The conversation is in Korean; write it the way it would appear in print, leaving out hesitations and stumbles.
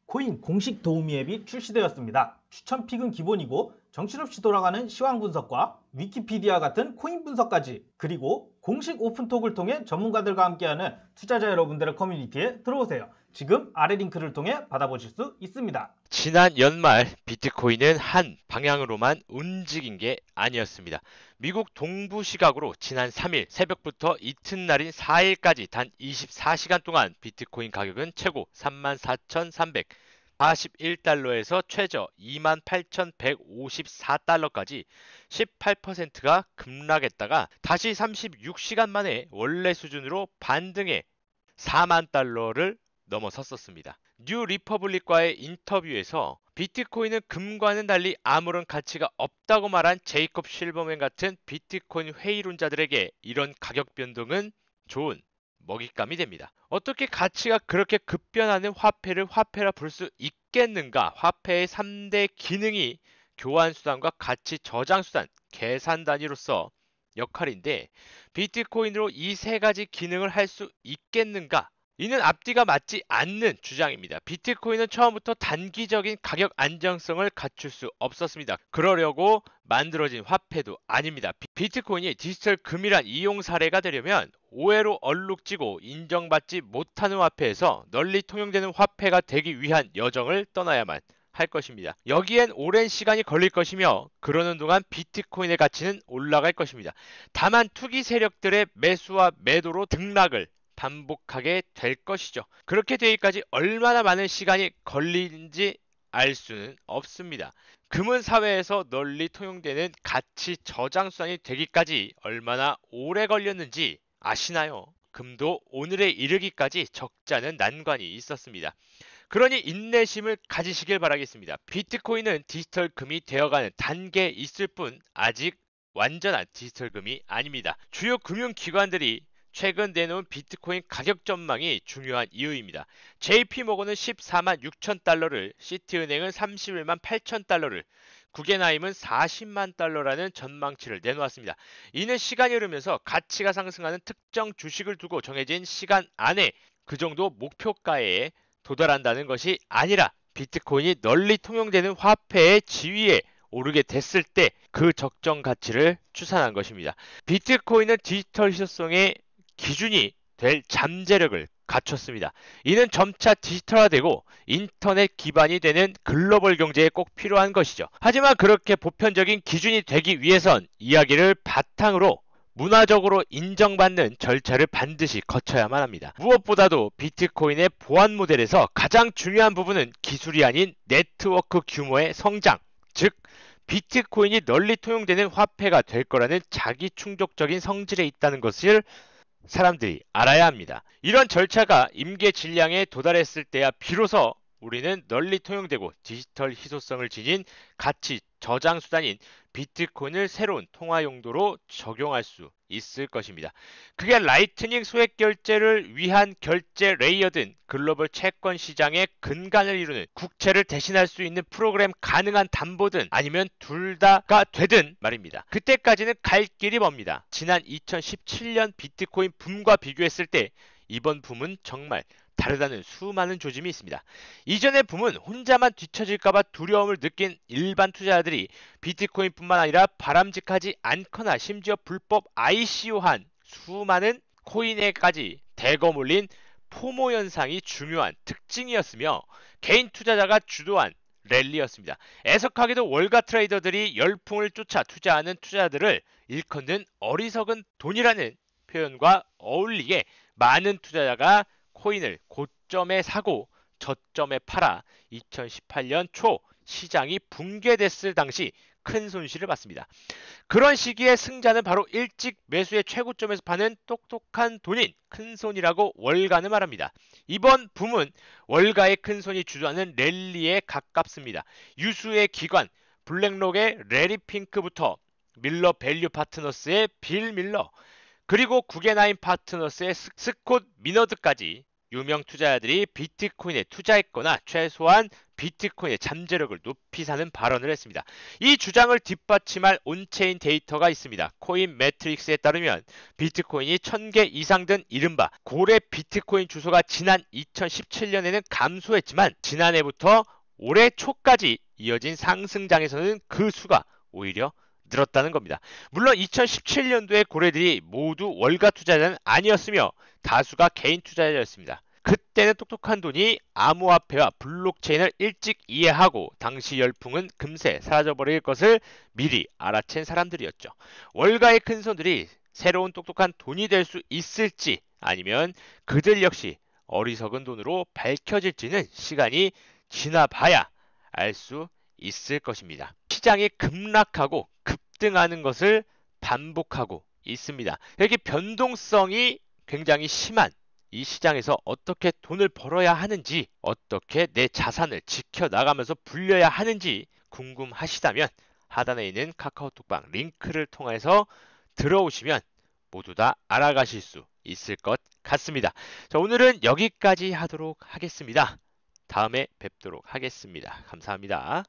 코인 공식 도우미 앱이 출시되었습니다. 추천 픽은 기본이고 정신없이 돌아가는 시황 분석과 위키피디아 같은 코인 분석까지, 그리고 공식 오픈톡을 통해 전문가들과 함께하는 투자자 여러분들의 커뮤니티에 들어오세요. 지금 아래 링크를 통해 받아보실 수 있습니다. 지난 연말 비트코인은 한 방향으로만 움직인 게 아니었습니다. 미국 동부 시각으로 지난 3일 새벽부터 이튿날인 4일까지 단 24시간 동안 비트코인 가격은 최고 34,341달러에서 최저 28,154달러까지 18%가 급락했다가 다시 36시간 만에 원래 수준으로 반등해 4만 달러를 넘어섰었습니다. 뉴 리퍼블릭과의 인터뷰에서 비트코인은 금과는 달리 아무런 가치가 없다고 말한 제이콥 실버맨 같은 비트코인 회의론자들에게 이런 가격 변동은 좋은 먹잇감이 됩니다. 어떻게 가치가 그렇게 급변하는 화폐를 화폐라 부를 수 있겠는가? 화폐의 3대 기능이 교환수단과 가치 저장수단, 계산 단위로서 역할인데 비트코인으로 이 세 가지 기능을 할 수 있겠는가? 이는 앞뒤가 맞지 않는 주장입니다. 비트코인은 처음부터 단기적인 가격 안정성을 갖출 수 없었습니다. 그러려고 만들어진 화폐도 아닙니다. 비트코인이 디지털 금이란 이용 사례가 되려면 오해로 얼룩지고 인정받지 못하는 화폐에서 널리 통용되는 화폐가 되기 위한 여정을 떠나야만 할 것입니다. 여기엔 오랜 시간이 걸릴 것이며 그러는 동안 비트코인의 가치는 올라갈 것입니다. 다만 투기 세력들의 매수와 매도로 등락을 반복하게 될 것이죠. 그렇게 되기까지 얼마나 많은 시간이 걸리는지 알 수는 없습니다. 금은 사회에서 널리 통용되는 가치 저장수단이 되기까지 얼마나 오래 걸렸는지 아시나요? 금도 오늘에 이르기까지 적잖은 난관이 있었습니다. 그러니 인내심을 가지시길 바라겠습니다. 비트코인은 디지털 금이 되어가는 단계에 있을 뿐 아직 완전한 디지털 금이 아닙니다. 주요 금융기관들이 최근 내놓은 비트코인 가격 전망이 중요한 이유입니다. JP모건은 14만 6천 달러를, 시티은행은 31만 8천 달러를, 구겐하임은 40만 달러라는 전망치를 내놓았습니다. 이는 시간이 흐르면서 가치가 상승하는 특정 주식을 두고 정해진 시간 안에 그 정도 목표가에 도달한다는 것이 아니라 비트코인이 널리 통용되는 화폐의 지위에 오르게 됐을 때 그 적정 가치를 추산한 것입니다. 비트코인은 디지털 희소성의 기준이 될 잠재력을 갖췄습니다. 이는 점차 디지털화되고 인터넷 기반이 되는 글로벌 경제에 꼭 필요한 것이죠. 하지만 그렇게 보편적인 기준이 되기 위해선 이야기를 바탕으로 문화적으로 인정받는 절차를 반드시 거쳐야만 합니다. 무엇보다도 비트코인의 보안 모델에서 가장 중요한 부분은 기술이 아닌 네트워크 규모의 성장, 즉 비트코인이 널리 통용되는 화폐가 될 거라는 자기 충족적인 성질에 있다는 것을 사람들이 알아야 합니다. 이런 절차가 임계 질량에 도달했을 때야 비로소 우리는 널리 통용되고 디지털 희소성을 지닌 가치 저장 수단인 비트코인을 새로운 통화 용도로 적용할 수 있을 것입니다. 그게 라이트닝 소액 결제를 위한 결제 레이어든 글로벌 채권 시장의 근간을 이루는 국채를 대신할 수 있는 프로그램 가능한 담보든 아니면 둘 다가 되든 말입니다. 그때까지는 갈 길이 멉니다. 지난 2017년 비트코인 붐과 비교했을 때 이번 붐은 정말 다르다는 수많은 조짐이 있습니다. 이전의 붐은 혼자만 뒤처질까봐 두려움을 느낀 일반 투자자들이 비트코인뿐만 아니라 바람직하지 않거나 심지어 불법 ICO한 수많은 코인에까지 대거 몰린 포모 현상이 중요한 특징이었으며 개인 투자자가 주도한 랠리였습니다. 애석하게도 월가 트레이더들이 열풍을 쫓아 투자하는 투자자들을 일컫는 어리석은 돈이라는 표현과 어울리게 많은 투자자가 코인을 고점에 사고 저점에 팔아 2018년 초 시장이 붕괴됐을 당시 큰 손실을 봤습니다. 그런 시기에 승자는 바로 일찍 매수의 최고점에서 파는 똑똑한 돈인 큰손이라고 월가는 말합니다. 이번 붐은 월가의 큰손이 주도하는 랠리에 가깝습니다. 유수의 기관 블랙록의 레리 핑크부터 밀러 밸류 파트너스의 빌 밀러, 그리고 구겐하임 파트너스의 스콧 미너드까지 유명 투자자들이 비트코인에 투자했거나 최소한 비트코인의 잠재력을 높이 사는 발언을 했습니다. 이 주장을 뒷받침할 온체인 데이터가 있습니다. 코인 매트릭스에 따르면 비트코인이 1000개 이상 된 이른바 고래 비트코인 주소가 지난 2017년에는 감소했지만 지난해부터 올해 초까지 이어진 상승장에서는 그 수가 오히려 늘었다는 겁니다. 물론 2017년도에 고래들이 모두 월가 투자자는 아니었으며 다수가 개인 투자자였습니다. 그때는 똑똑한 돈이 암호화폐와 블록체인을 일찍 이해하고 당시 열풍은 금세 사라져버릴 것을 미리 알아챈 사람들이었죠. 월가의 큰 손들이 새로운 똑똑한 돈이 될 수 있을지 아니면 그들 역시 어리석은 돈으로 밝혀질지는 시간이 지나봐야 알 수 있을 것입니다. 시장이 급락하고 급등하는 것을 반복하고 있습니다. 이렇게 변동성이 굉장히 심한 이 시장에서 어떻게 돈을 벌어야 하는지, 어떻게 내 자산을 지켜나가면서 불려야 하는지 궁금하시다면 하단에 있는 카카오톡방 링크를 통해서 들어오시면 모두 다 알아가실 수 있을 것 같습니다. 자, 오늘은 여기까지 하도록 하겠습니다. 다음에 뵙도록 하겠습니다. 감사합니다.